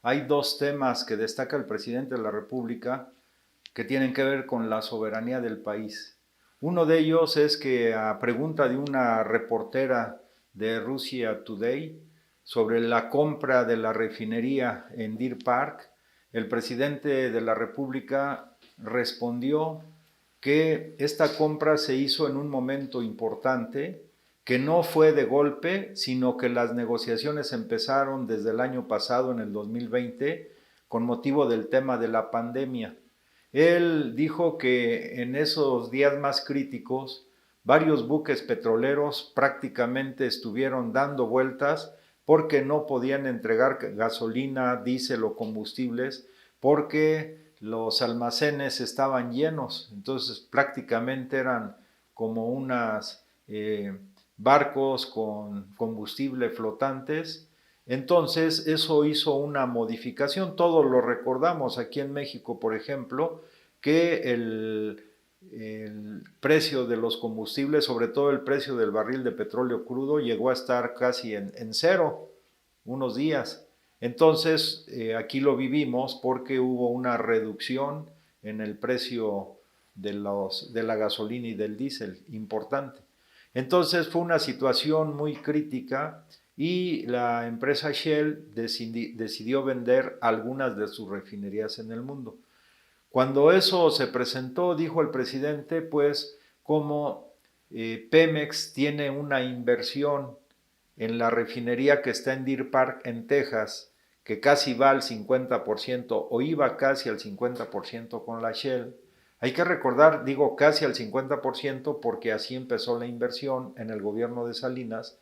hay dos temas que destaca el presidente de la República que tienen que ver con la soberanía del país. Uno de ellos es que a pregunta de una reportera de Russia Today sobre la compra de la refinería en Deer Park, el presidente de la República respondió que esta compra se hizo en un momento importante, que no fue de golpe, sino que las negociaciones empezaron desde el año pasado, en el 2020, con motivo del tema de la pandemia. Él dijo que en esos días más críticos, varios buques petroleros prácticamente estuvieron dando vueltas porque no podían entregar gasolina, diésel o combustibles, porque los almacenes estaban llenos. Entonces prácticamente eran como unas barcos con combustible flotantes. Entonces eso hizo una modificación, todos lo recordamos aquí en México, por ejemplo, que el precio de los combustibles, sobre todo el precio del barril de petróleo crudo, llegó a estar casi en cero unos días. Entonces aquí lo vivimos porque hubo una reducción en el precio de la gasolina y del diésel importante. Entonces fue una situación muy crítica y la empresa Shell decidió vender algunas de sus refinerías en el mundo. Cuando eso se presentó, dijo el presidente, pues como Pemex tiene una inversión en la refinería que está en Deer Park, en Texas, que casi va al 50% o iba casi al 50% con la Shell. Hay que recordar, digo casi al 50% porque así empezó la inversión en el gobierno de Salinas,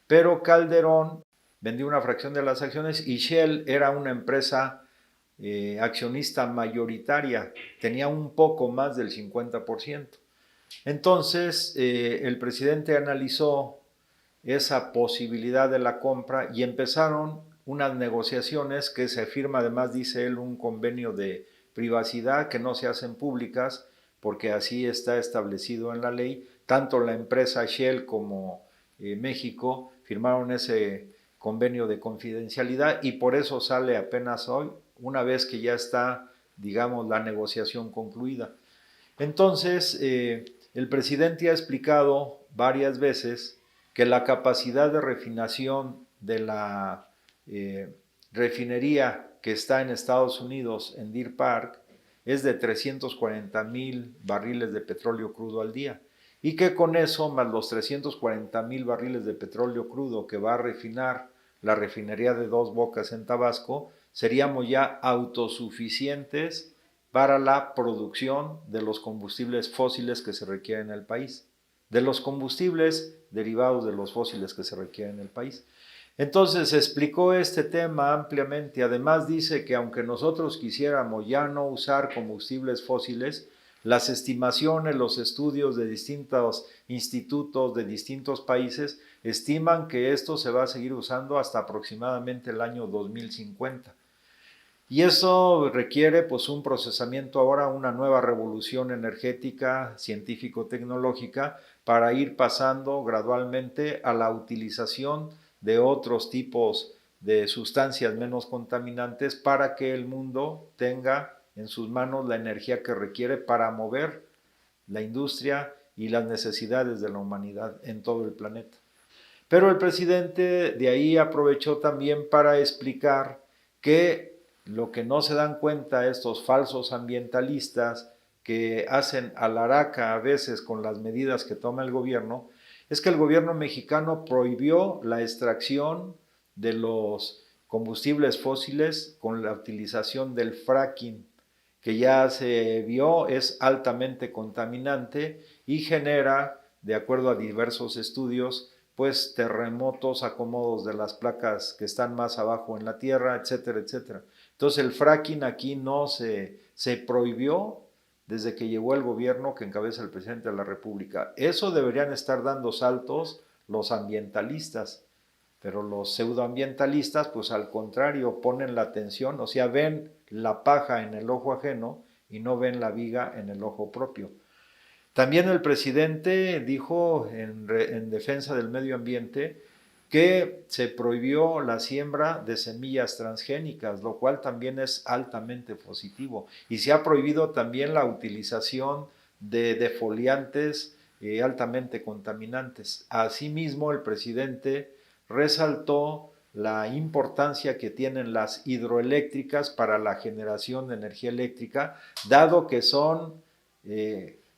pero Calderón vendió una fracción de las acciones y Shell era una empresa accionista mayoritaria, tenía un poco más del 50%. Entonces, el presidente analizó esa posibilidad de la compra y empezaron unas negociaciones que se firma, además dice él, un convenio de privacidad que no se hacen públicas porque así está establecido en la ley. Tanto la empresa Shell como México firmaron ese convenio de confidencialidad y por eso sale apenas hoy, una vez que ya está, digamos, la negociación concluida. Entonces, el presidente ha explicado varias veces que la capacidad de refinación de la refinería que está en Estados Unidos, en Deer Park, es de 340,000 barriles de petróleo crudo al día. Y que con eso, más los 340,000 barriles de petróleo crudo que va a refinar la refinería de Dos Bocas en Tabasco, seríamos ya autosuficientes para la producción de los combustibles fósiles que se requieren en el país, de los combustibles derivados de los fósiles que se requieren en el país. Entonces explicó este tema ampliamente. Además dice que aunque nosotros quisiéramos ya no usar combustibles fósiles, las estimaciones, los estudios de distintos institutos de distintos países estiman que esto se va a seguir usando hasta aproximadamente el año 2050. Y eso requiere pues un procesamiento ahora, una nueva revolución energética, científico-tecnológica, para ir pasando gradualmente a la utilización de otros tipos de sustancias menos contaminantes para que el mundo tenga en sus manos la energía que requiere para mover la industria y las necesidades de la humanidad en todo el planeta. Pero el presidente de ahí aprovechó también para explicar que lo que no se dan cuenta estos falsos ambientalistas que hacen alaraca a veces con las medidas que toma el gobierno, es que el gobierno mexicano prohibió la extracción de los combustibles fósiles con la utilización del fracking, que ya se vio es altamente contaminante y genera, de acuerdo a diversos estudios, pues terremotos, acomodos de las placas que están más abajo en la tierra, etcétera, etcétera. Entonces el fracking aquí no se prohibió desde que llegó el gobierno que encabeza el presidente de la República. Eso deberían estar dando saltos los ambientalistas, pero los pseudoambientalistas, pues al contrario, ponen la atención, o sea, ven la paja en el ojo ajeno y no ven la viga en el ojo propio. También el presidente dijo en defensa del medio ambiente que se prohibió la siembra de semillas transgénicas, lo cual también es altamente positivo. Y se ha prohibido también la utilización de defoliantes altamente contaminantes. Asimismo, el presidente resaltó la importancia que tienen las hidroeléctricas para la generación de energía eléctrica, dado que son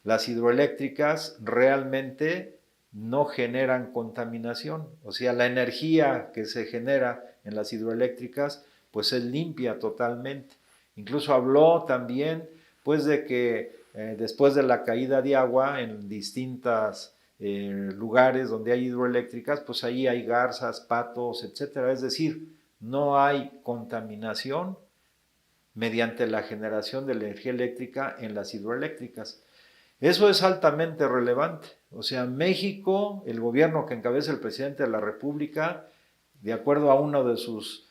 las hidroeléctricas realmente no generan contaminación, o sea, la energía que se genera en las hidroeléctricas pues es limpia totalmente. Incluso habló también pues de que después de la caída de agua en distintas lugares donde hay hidroeléctricas, pues ahí hay garzas, patos, etcétera, es decir, no hay contaminación mediante la generación de la energía eléctrica en las hidroeléctricas. Eso es altamente relevante. O sea, México, el gobierno que encabeza el presidente de la República, de acuerdo a uno de sus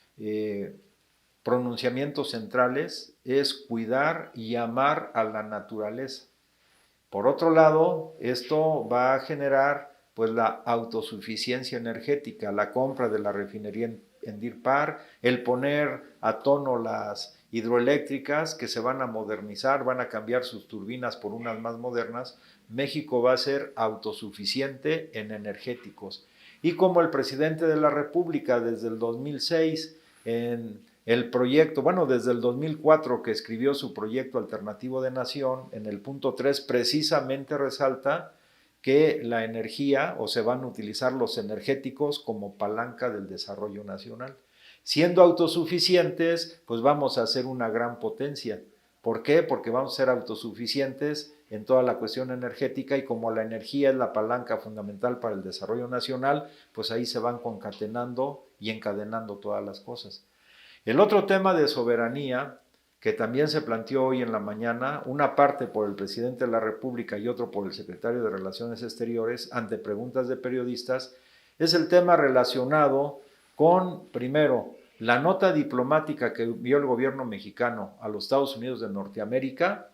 pronunciamientos centrales, es cuidar y amar a la naturaleza. Por otro lado, esto va a generar pues la autosuficiencia energética, la compra de la refinería en Deer Park, el poner a tono las hidroeléctricas que se van a modernizar, van a cambiar sus turbinas por unas más modernas. México va a ser autosuficiente en energéticos. Y como el presidente de la República desde el 2006 en el proyecto, bueno, desde el 2004 que escribió su proyecto alternativo de nación, en el punto 3 precisamente resalta que la energía o se van a utilizar los energéticos como palanca del desarrollo nacional. Siendo autosuficientes, pues vamos a ser una gran potencia. ¿Por qué? Porque vamos a ser autosuficientes en toda la cuestión energética y como la energía es la palanca fundamental para el desarrollo nacional, pues ahí se van concatenando y encadenando todas las cosas. El otro tema de soberanía, que también se planteó hoy en la mañana, una parte por el presidente de la República y otro por el secretario de Relaciones Exteriores, ante preguntas de periodistas, es el tema relacionado con, primero, la nota diplomática que envió el gobierno mexicano a los Estados Unidos de Norteamérica,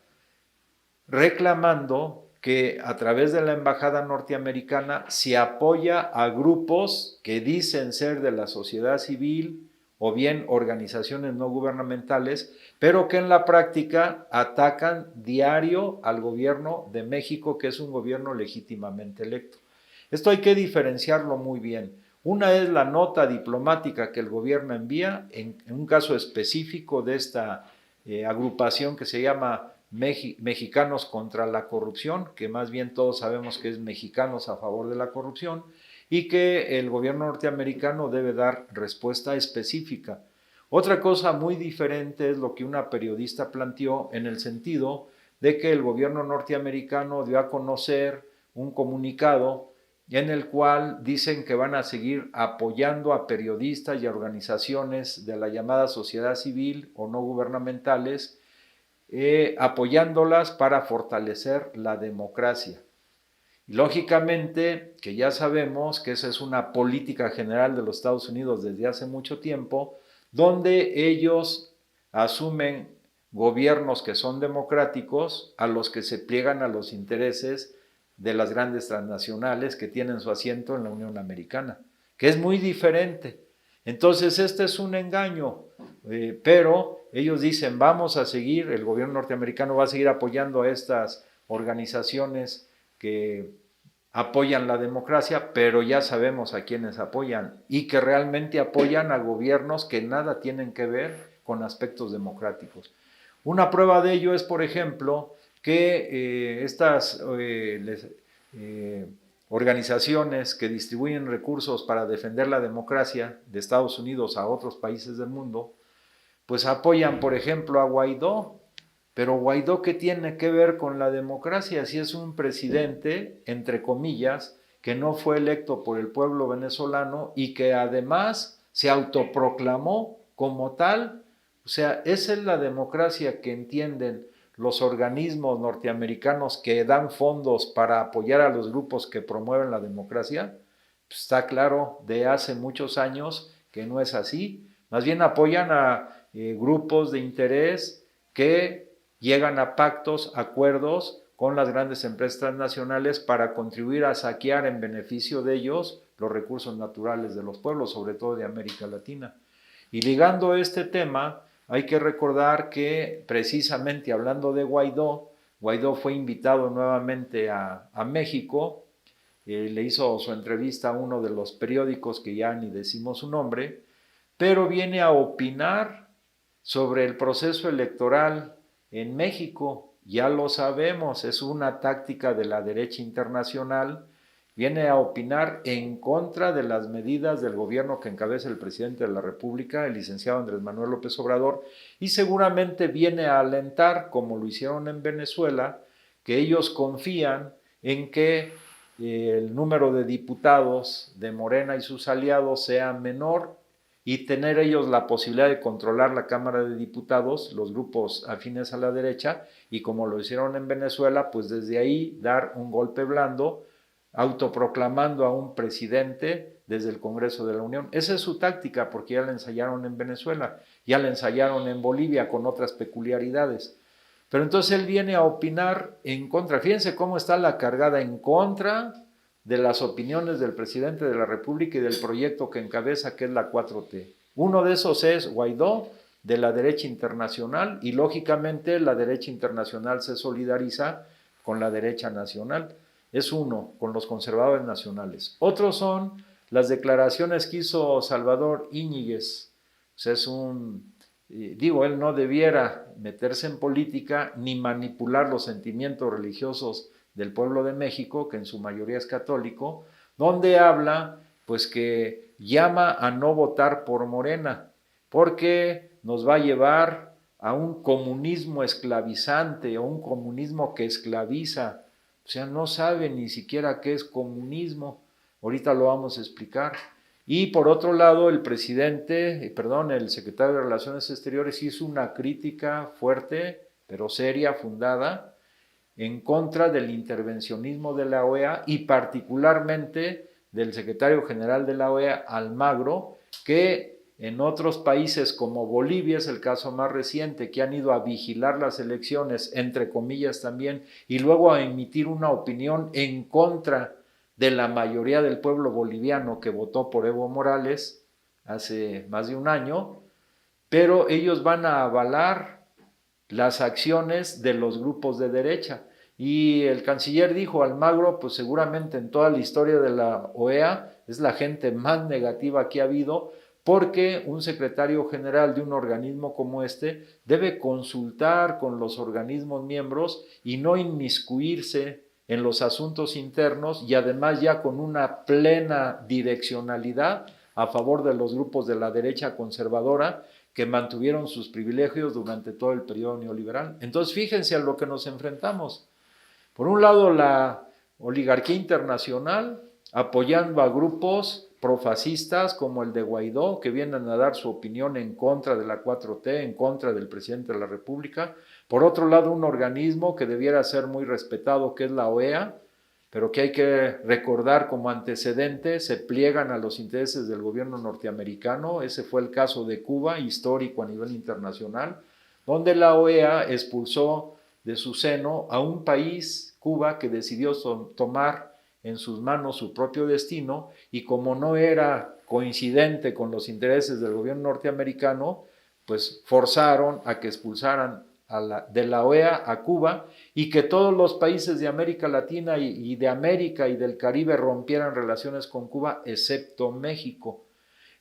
reclamando que a través de la embajada norteamericana se apoya a grupos que dicen ser de la sociedad civil o bien organizaciones no gubernamentales, pero que en la práctica atacan diario al gobierno de México, que es un gobierno legítimamente electo. Esto hay que diferenciarlo muy bien. Una es la nota diplomática que el gobierno envía, en un caso específico de esta agrupación que se llama Mexicanos contra la Corrupción, que más bien todos sabemos que es Mexicanos a favor de la corrupción, y que el gobierno norteamericano debe dar respuesta específica. Otra cosa muy diferente es lo que una periodista planteó en el sentido de que el gobierno norteamericano dio a conocer un comunicado en el cual dicen que van a seguir apoyando a periodistas y a organizaciones de la llamada sociedad civil o no gubernamentales, apoyándolas para fortalecer la democracia. Y lógicamente, que ya sabemos que esa es una política general de los Estados Unidos desde hace mucho tiempo, donde ellos asumen gobiernos que son democráticos, a los que se pliegan a los intereses de las grandes transnacionales que tienen su asiento en la Unión Americana, que es muy diferente. Entonces, este es un engaño, pero ellos dicen, vamos a seguir, el gobierno norteamericano va a seguir apoyando a estas organizaciones que apoyan la democracia, pero ya sabemos a quiénes apoyan y que realmente apoyan a gobiernos que nada tienen que ver con aspectos democráticos. Una prueba de ello es, por ejemplo, que estas organizaciones que distribuyen recursos para defender la democracia de Estados Unidos a otros países del mundo, pues apoyan, por ejemplo, a Guaidó. Pero Guaidó, ¿qué tiene que ver con la democracia? Si es un presidente, entre comillas, que no fue electo por el pueblo venezolano y que además se autoproclamó como tal. O sea, esa es la democracia que entienden los organismos norteamericanos que dan fondos para apoyar a los grupos que promueven la democracia. Pues está claro de hace muchos años que no es así. Más bien apoyan a grupos de interés que llegan a pactos, acuerdos con las grandes empresas transnacionales para contribuir a saquear en beneficio de ellos los recursos naturales de los pueblos, sobre todo de América Latina. Y ligando este tema, hay que recordar que precisamente hablando de Guaidó, Guaidó fue invitado nuevamente a México, le hizo su entrevista a uno de los periódicos que ya ni decimos su nombre, pero viene a opinar sobre el proceso electoral en México. Ya lo sabemos, es una táctica de la derecha internacional. Viene a opinar en contra de las medidas del gobierno que encabeza el presidente de la República, el licenciado Andrés Manuel López Obrador, y seguramente viene a alentar, como lo hicieron en Venezuela, que ellos confían en que el número de diputados de Morena y sus aliados sea menor y tener ellos la posibilidad de controlar la Cámara de Diputados, los grupos afines a la derecha, y como lo hicieron en Venezuela, pues desde ahí dar un golpe blando, autoproclamando a un presidente desde el Congreso de la Unión. Esa es su táctica, porque ya la ensayaron en Venezuela, ya la ensayaron en Bolivia con otras peculiaridades. Pero entonces él viene a opinar en contra. Fíjense cómo está la cargada en contra de las opiniones del presidente de la República y del proyecto que encabeza, que es la 4T. Uno de esos es Guaidó, de la derecha internacional, y lógicamente la derecha internacional se solidariza con la derecha nacional. Es uno, con los conservadores nacionales. Otros son las declaraciones que hizo Salvador Íñiguez. O sea, es él no debiera meterse en política ni manipular los sentimientos religiosos del pueblo de México, que en su mayoría es católico, donde habla, pues que llama a no votar por Morena, porque nos va a llevar a un comunismo esclavizante, o un comunismo que esclaviza. O sea, no sabe ni siquiera qué es comunismo. Ahorita lo vamos a explicar. Y por otro lado, el secretario de Relaciones Exteriores hizo una crítica fuerte, pero seria, fundada, en contra del intervencionismo de la OEA y particularmente del secretario general de la OEA, Almagro, que en otros países como Bolivia, es el caso más reciente, que han ido a vigilar las elecciones, entre comillas también, y luego a emitir una opinión en contra de la mayoría del pueblo boliviano que votó por Evo Morales hace más de un año, pero ellos van a avalar las acciones de los grupos de derecha. Y el canciller dijo, Almagro, pues seguramente en toda la historia de la OEA es la gente más negativa que ha habido, porque un secretario general de un organismo como este debe consultar con los organismos miembros y no inmiscuirse en los asuntos internos, y además ya con una plena direccionalidad a favor de los grupos de la derecha conservadora que mantuvieron sus privilegios durante todo el periodo neoliberal. Entonces fíjense a lo que nos enfrentamos. Por un lado, la oligarquía internacional apoyando a grupos profascistas como el de Guaidó, que vienen a dar su opinión en contra de la 4T, en contra del presidente de la República. Por otro lado, un organismo que debiera ser muy respetado, que es la OEA, pero que hay que recordar como antecedente, se pliegan a los intereses del gobierno norteamericano. Ese fue el caso de Cuba, histórico a nivel internacional, donde la OEA expulsó de su seno a un país, Cuba, que decidió tomar en sus manos su propio destino, y como no era coincidente con los intereses del gobierno norteamericano, pues forzaron a que expulsaran de la OEA a Cuba, y que todos los países de América Latina y de América y del Caribe rompieran relaciones con Cuba, excepto México.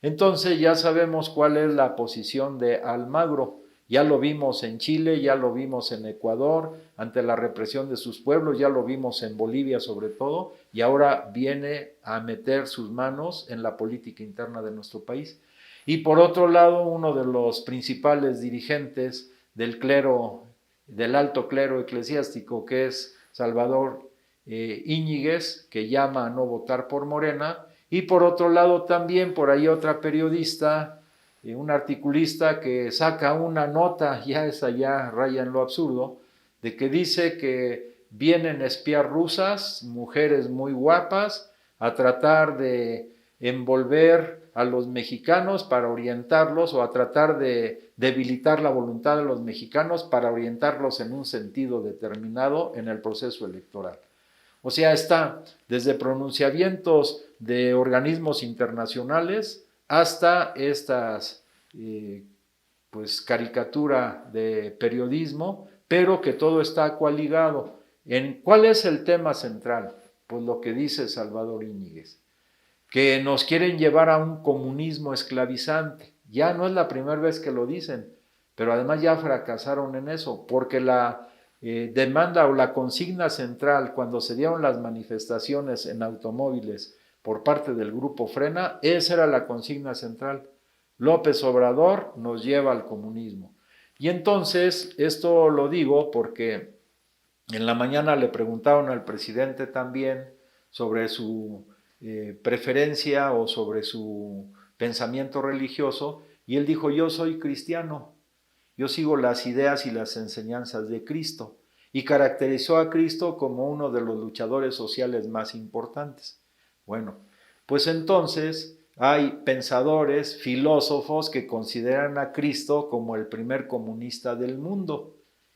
Entonces ya sabemos cuál es la posición de Almagro. Ya lo vimos en Chile, ya lo vimos en Ecuador, ante la represión de sus pueblos, ya lo vimos en Bolivia sobre todo, y ahora viene a meter sus manos en la política interna de nuestro país. Y por otro lado, uno de los principales dirigentes del clero, del alto clero eclesiástico, que es Salvador Íñiguez, que llama a no votar por Morena. Y por otro lado también por ahí otra periodista, un articulista que saca una nota, ya esa ya raya en lo absurdo, de que dice que vienen espías rusas, mujeres muy guapas, a tratar de envolver a los mexicanos para orientarlos o a tratar de debilitar la voluntad de los mexicanos para orientarlos en un sentido determinado en el proceso electoral. O sea, está desde pronunciamientos de organismos internacionales hasta estas pues caricatura de periodismo, pero que todo está coaligado. ¿Cuál es el tema central? Pues lo que dice Salvador Íñiguez, que nos quieren llevar a un comunismo esclavizante. Ya no es la primera vez que lo dicen, pero además ya fracasaron en eso, porque la demanda o la consigna central cuando se dieron las manifestaciones en automóviles por parte del grupo Frena, esa era la consigna central. López Obrador nos lleva al comunismo. Y entonces, esto lo digo porque en la mañana le preguntaron al presidente también sobre su preferencia o sobre su pensamiento religioso, y él dijo: yo soy cristiano, yo sigo las ideas y las enseñanzas de Cristo, y caracterizó a Cristo como uno de los luchadores sociales más importantes. Bueno, pues entonces hay pensadores, filósofos que consideran a Cristo como el primer comunista del mundo.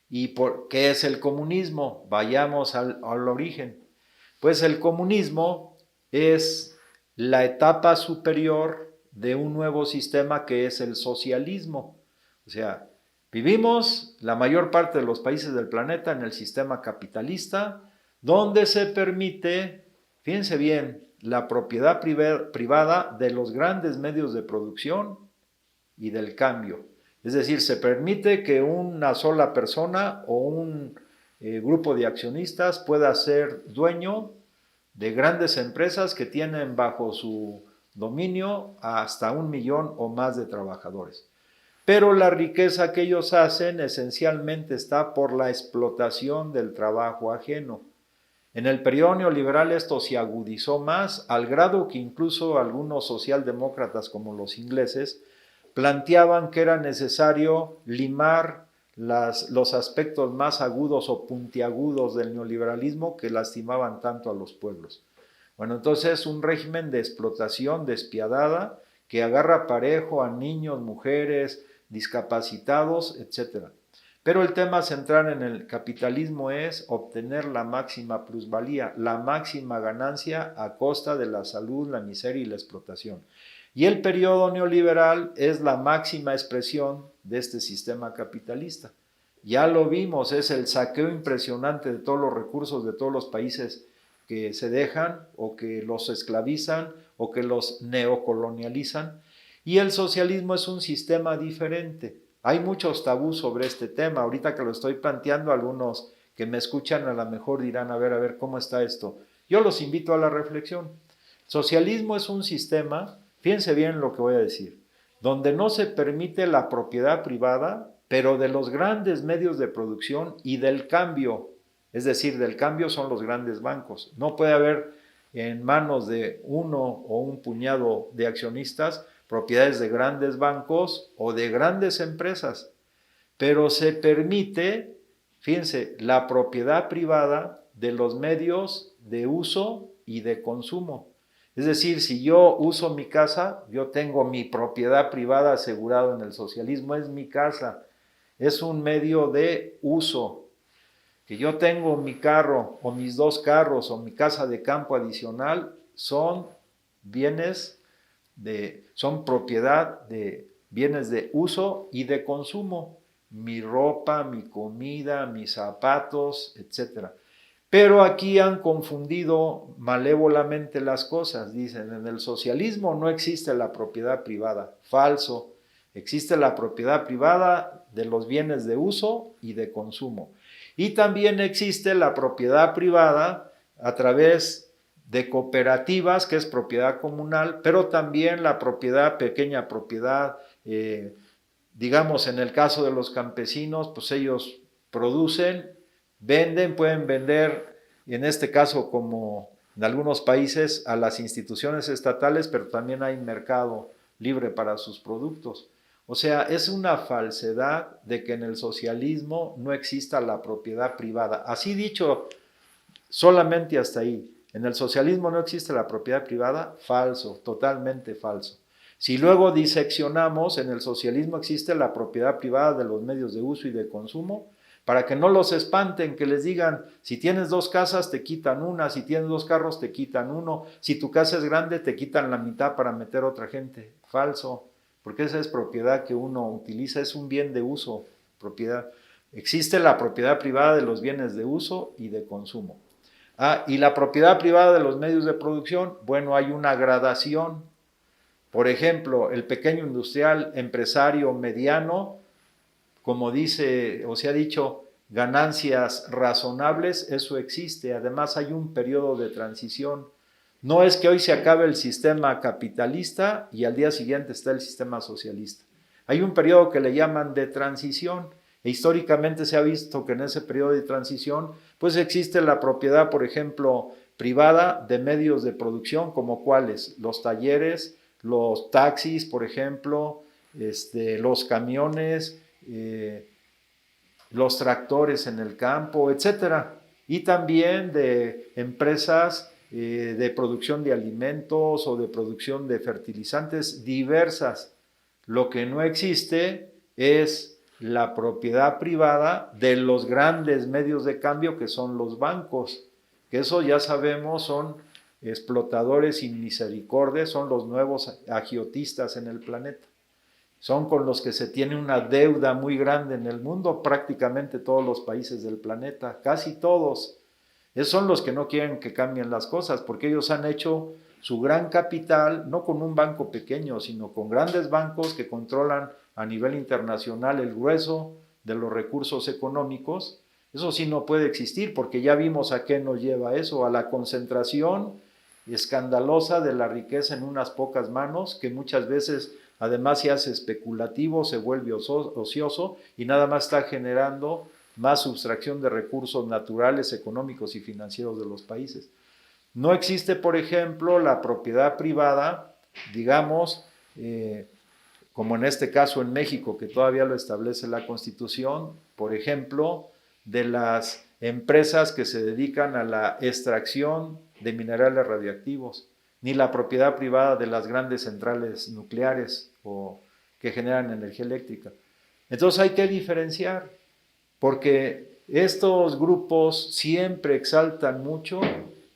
¿Y qué es el comunismo? Vayamos al origen. Pues el comunismo es la etapa superior de un nuevo sistema que es el socialismo. O sea, vivimos la mayor parte de los países del planeta en el sistema capitalista, donde se permite, fíjense bien, la propiedad privada de los grandes medios de producción y del cambio. Es decir, se permite que una sola persona o un grupo de accionistas pueda ser dueño de grandes empresas que tienen bajo su dominio hasta 1 millón o más de trabajadores. Pero la riqueza que ellos hacen esencialmente está por la explotación del trabajo ajeno. En el periodo neoliberal esto se agudizó más, al grado que incluso algunos socialdemócratas como los ingleses planteaban que era necesario limar los aspectos más agudos o puntiagudos del neoliberalismo que lastimaban tanto a los pueblos. Bueno, entonces un régimen de explotación despiadada que agarra parejo a niños, mujeres, discapacitados, etc. Pero el tema central en el capitalismo es obtener la máxima plusvalía, la máxima ganancia a costa de la salud, la miseria y la explotación. Y el periodo neoliberal es la máxima expresión de este sistema capitalista. Ya lo vimos, es el saqueo impresionante de todos los recursos de todos los países que se dejan o que los esclavizan o que los neocolonializan. Y el socialismo es un sistema diferente. Hay muchos tabús sobre este tema. Ahorita que lo estoy planteando, algunos que me escuchan a lo mejor dirán: a ver, ¿cómo está esto? Yo los invito a la reflexión. Socialismo es un sistema, fíjense bien lo que voy a decir, donde no se permite la propiedad privada, pero de los grandes medios de producción y del cambio. Es decir, del cambio son los grandes bancos. No puede haber en manos de uno o un puñado de accionistas propiedades de grandes bancos o de grandes empresas, pero se permite, fíjense, la propiedad privada de los medios de uso y de consumo. Es decir, si yo uso mi casa, yo tengo mi propiedad privada asegurada en el socialismo, es mi casa, es un medio de uso. Que yo tengo mi carro o mis 2 carros o mi casa de campo adicional son bienes son propiedad de bienes de uso y de consumo, mi ropa, mi comida, mis zapatos, etc. Pero aquí han confundido malévolamente las cosas. Dicen: en el socialismo no existe la propiedad privada. Falso. Existe la propiedad privada de los bienes de uso y de consumo. Y también existe la propiedad privada a través de cooperativas, que es propiedad comunal, pero también la propiedad, pequeña propiedad, digamos en el caso de los campesinos, pues ellos producen, venden, pueden vender, y en este caso como en algunos países, a las instituciones estatales, pero también hay mercado libre para sus productos. O sea, es una falsedad de que en el socialismo no exista la propiedad privada. Así dicho, solamente hasta ahí. En el socialismo no existe la propiedad privada, falso, totalmente falso. Si luego diseccionamos, en el socialismo existe la propiedad privada de los medios de uso y de consumo, para que no los espanten, que les digan, si tienes 2 casas te quitan una, si tienes 2 carros te quitan uno, si tu casa es grande te quitan la mitad para meter otra gente. Falso, porque esa es propiedad que uno utiliza, es un bien de uso, propiedad. Existe la propiedad privada de los bienes de uso y de consumo. Y la propiedad privada de los medios de producción, bueno, hay una gradación. Por ejemplo, el pequeño industrial, empresario mediano, como dice o se ha dicho, ganancias razonables, eso existe. Además hay un periodo de transición. No es que hoy se acabe el sistema capitalista y al día siguiente está el sistema socialista. Hay un periodo que le llaman de transición e históricamente se ha visto que en ese periodo de transición pues existe la propiedad, por ejemplo, privada de medios de producción, como cuáles, los talleres, los taxis, por ejemplo, los camiones, los tractores en el campo, etcétera, y también de empresas de producción de alimentos o de producción de fertilizantes diversas. Lo que no existe es la propiedad privada de los grandes medios de cambio que son los bancos, que eso ya sabemos son explotadores sin misericordia, son los nuevos agiotistas en el planeta. Son con los que se tiene una deuda muy grande en el mundo, prácticamente todos los países del planeta, casi todos. Esos son los que no quieren que cambien las cosas, porque ellos han hecho su gran capital, no con un banco pequeño, sino con grandes bancos que controlan a nivel internacional el grueso de los recursos económicos. Eso sí no puede existir, porque ya vimos a qué nos lleva eso, a la concentración escandalosa de la riqueza en unas pocas manos, que muchas veces además se hace especulativo, se vuelve ocioso y nada más está generando más sustracción de recursos naturales, económicos y financieros de los países. No existe, por ejemplo, la propiedad privada, digamos, como en este caso en México, que todavía lo establece la Constitución, por ejemplo, de las empresas que se dedican a la extracción de minerales radioactivos, ni la propiedad privada de las grandes centrales nucleares o que generan energía eléctrica. Entonces hay que diferenciar, porque estos grupos siempre exaltan mucho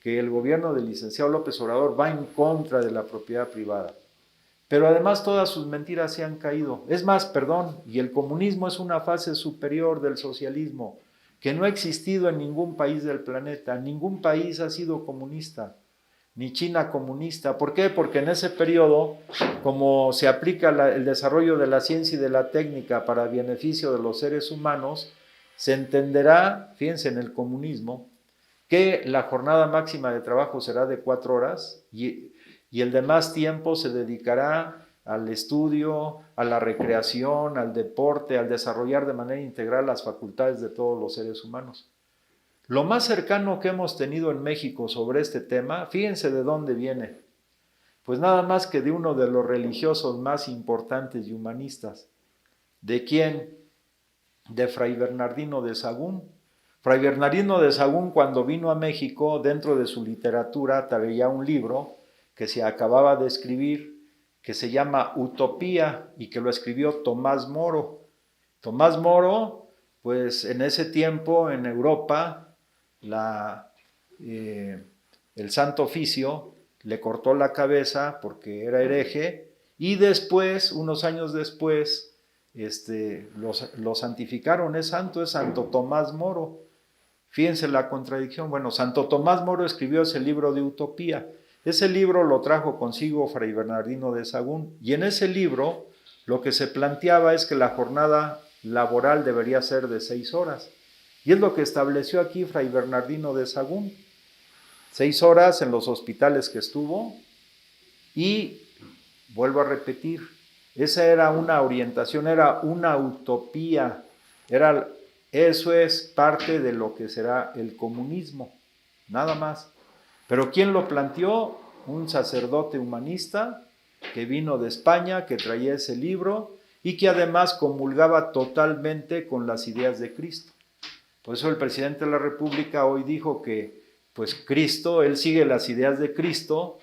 que el gobierno del licenciado López Obrador va en contra de la propiedad privada. Pero además todas sus mentiras se han caído. Es más, perdón, y el comunismo es una fase superior del socialismo, que no ha existido en ningún país del planeta. Ningún país ha sido comunista, ni China comunista. ¿Por qué? Porque en ese periodo, como se aplica el desarrollo de la ciencia y de la técnica para beneficio de los seres humanos, se entenderá, fíjense, en el comunismo, que la jornada máxima de trabajo será de 4 horas y el demás tiempo se dedicará al estudio, a la recreación, al deporte, al desarrollar de manera integral las facultades de todos los seres humanos. Lo más cercano que hemos tenido en México sobre este tema, fíjense de dónde viene, pues nada más que de uno de los religiosos más importantes y humanistas. ¿De quién? De Fray Bernardino de Sahagún. Fray Bernardino de Sahagún, cuando vino a México, dentro de su literatura traía un libro que se acababa de escribir, que se llama Utopía, y que lo escribió Tomás Moro. Tomás Moro, pues en ese tiempo en Europa, el Santo Oficio le cortó la cabeza porque era hereje, y después, unos años después, lo santificaron. Es Santo Tomás Moro. Fíjense la contradicción. Bueno, Santo Tomás Moro escribió ese libro de Utopía. Ese libro lo trajo consigo Fray Bernardino de Sahagún, y en ese libro lo que se planteaba es que la jornada laboral debería ser de 6 horas. Y es lo que estableció aquí Fray Bernardino de Sahagún. 6 horas en los hospitales que estuvo, y vuelvo a repetir, esa era una orientación, era una utopía, eso es parte de lo que será el comunismo, nada más. Pero ¿quién lo planteó? Un sacerdote humanista que vino de España, que traía ese libro y que además comulgaba totalmente con las ideas de Cristo. Por eso el presidente de la República hoy dijo que, pues Cristo, él sigue las ideas de Cristo,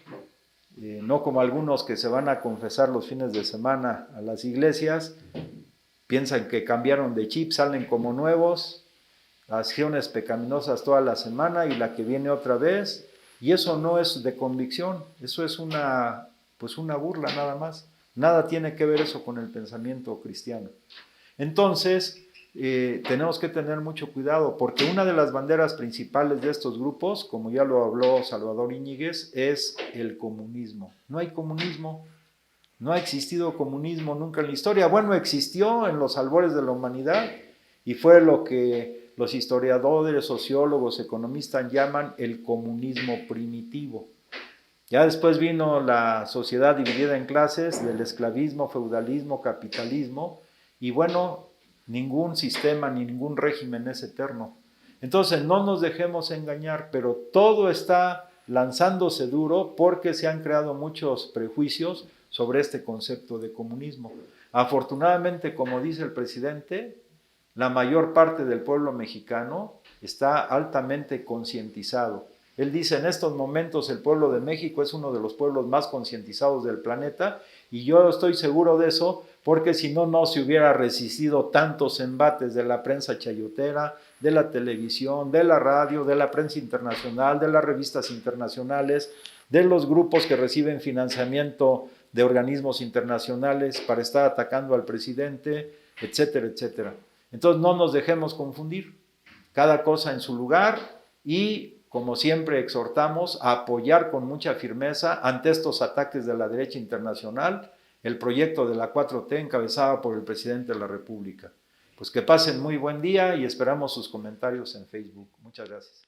no como algunos que se van a confesar los fines de semana a las iglesias, piensan que cambiaron de chip, salen como nuevos, acciones pecaminosas toda la semana y la que viene otra vez, y eso no es de convicción, eso es una burla nada más. Nada tiene que ver eso con el pensamiento cristiano. Entonces, tenemos que tener mucho cuidado, porque una de las banderas principales de estos grupos, como ya lo habló Salvador Íñiguez, es el comunismo. No hay comunismo, no ha existido comunismo nunca en la historia. Bueno, existió en los albores de la humanidad y fue lo que los historiadores, sociólogos, economistas llaman el comunismo primitivo. Ya después vino la sociedad dividida en clases, del esclavismo, feudalismo, capitalismo, y bueno, ningún sistema ni ningún régimen es eterno. Entonces no nos dejemos engañar, pero todo está lanzándose duro porque se han creado muchos prejuicios sobre este concepto de comunismo. Afortunadamente, como dice el presidente, la mayor parte del pueblo mexicano está altamente concientizado. Él dice, en estos momentos el pueblo de México es uno de los pueblos más concientizados del planeta, y yo estoy seguro de eso, porque si no, no se hubiera resistido tantos embates de la prensa chayotera, de la televisión, de la radio, de la prensa internacional, de las revistas internacionales, de los grupos que reciben financiamiento de organismos internacionales para estar atacando al presidente, etcétera, etcétera. Entonces no nos dejemos confundir, cada cosa en su lugar, y como siempre exhortamos a apoyar con mucha firmeza ante estos ataques de la derecha internacional el proyecto de la 4T encabezado por el presidente de la República. Pues que pasen muy buen día y esperamos sus comentarios en Facebook. Muchas gracias.